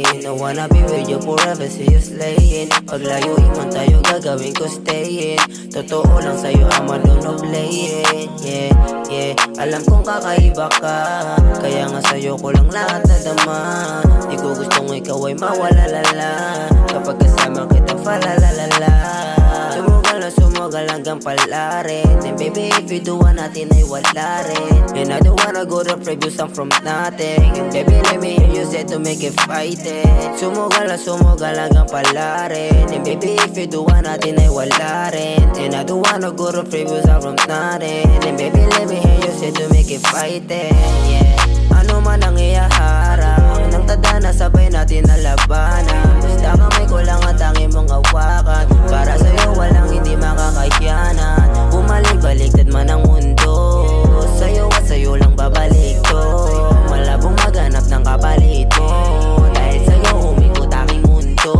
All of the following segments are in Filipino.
again. I wanna be with you forever, see you slaying. Paglayuin man tayo, gagawin ko staying. Totoo lang sa'yo ang marunong playing. Yeah, yeah, alam kong kakaiba ka, kaya nga sa'yo ko lang lahat nadama. Di ko gustong ikaw ay mawalalala, kapag kasama kita falalalala. Sumugal hanggang pala rin. And baby, if you do natin ay wala rin. And I don't wanna go to preview some from nothing. And baby, let me hear you say to make it fighting. Sumugal hanggang pala rin. And baby, if you do natin ay wala rin. And I don't wanna go to preview some from nothing. And baby, let me hear you say to make it fighting. Yeah, ano man ang iyaharang nang tadhana, sabay natin na labanan. Basta kamay ko lang at tanging mong hawakan. Para sa'yo walang hindi makakayanan. Bumalik-baliktad man ang mundo, sa'yo at sa'yo lang babalik to. Malabong maghanap ng kapalit mo, dahil sa'yo umikot aking mundo.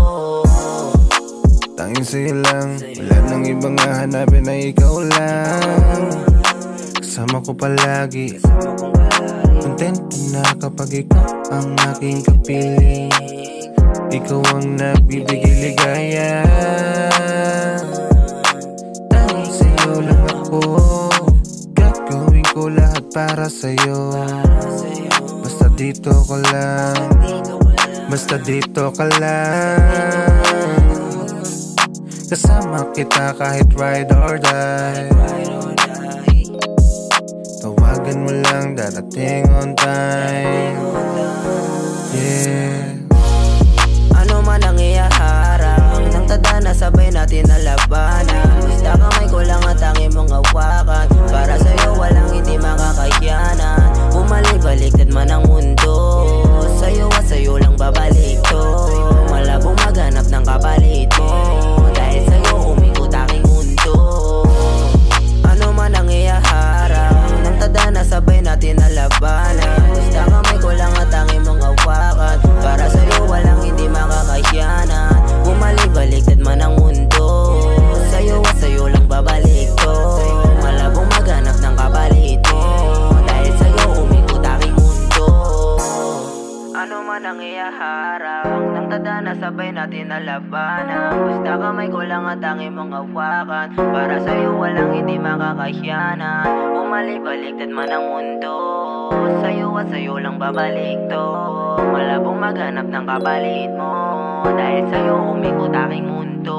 Tanging sa'yo lang, wala nang ibang hahanapin na ikaw lang. Kasama ko palagi, kontento na kapag ikaw ang aking kapiling. Ikaw ang nagbibigay ligaya, dahil sa'yo lang ako. Gagawin ko lahat para sa'yo. Basta dito ka lang, basta dito ka lang. Kasama kita kahit ride or die. Tawagan mo lang, darating on time. Yeah. Ano man ang iyaharang nang tadhana, sabay natin na labanan. Basta kamay ko lang at tanging mong hawakan. Para sa'yo walang hindi makakayanan. Bumalik-baliktad man ang mundo, sa'yo at sa'yo lang babalik to. Malabong maghanap ng kapalit mo, dahil sa'yo umikot aking mundo. Ano man ang iyaharang nang tadhana, sabay natin na labanan. Basta kamay ko lang at tanging mong hawakan. Para sa'yo walang hindi makakayanan. Bumalik-baliktad man ang mundo, sa'yo at sa'yo lang babalik to. Malabong maghanap ng kapalit mo, dahil sa'yo umikot aking mundo. Ano man ang iyaharang nang tadhana, sabay natin na labanan. Basta kamay ko lang at tanging mong hawakan. Para sa'yo walang hindi makakayanan. Bumalik-baliktad man ang mundo, sa'yo at sa'yo lang babalik to. Malabong maghanap ng kapalit mo, dahil sa'yo umikot aking mundo.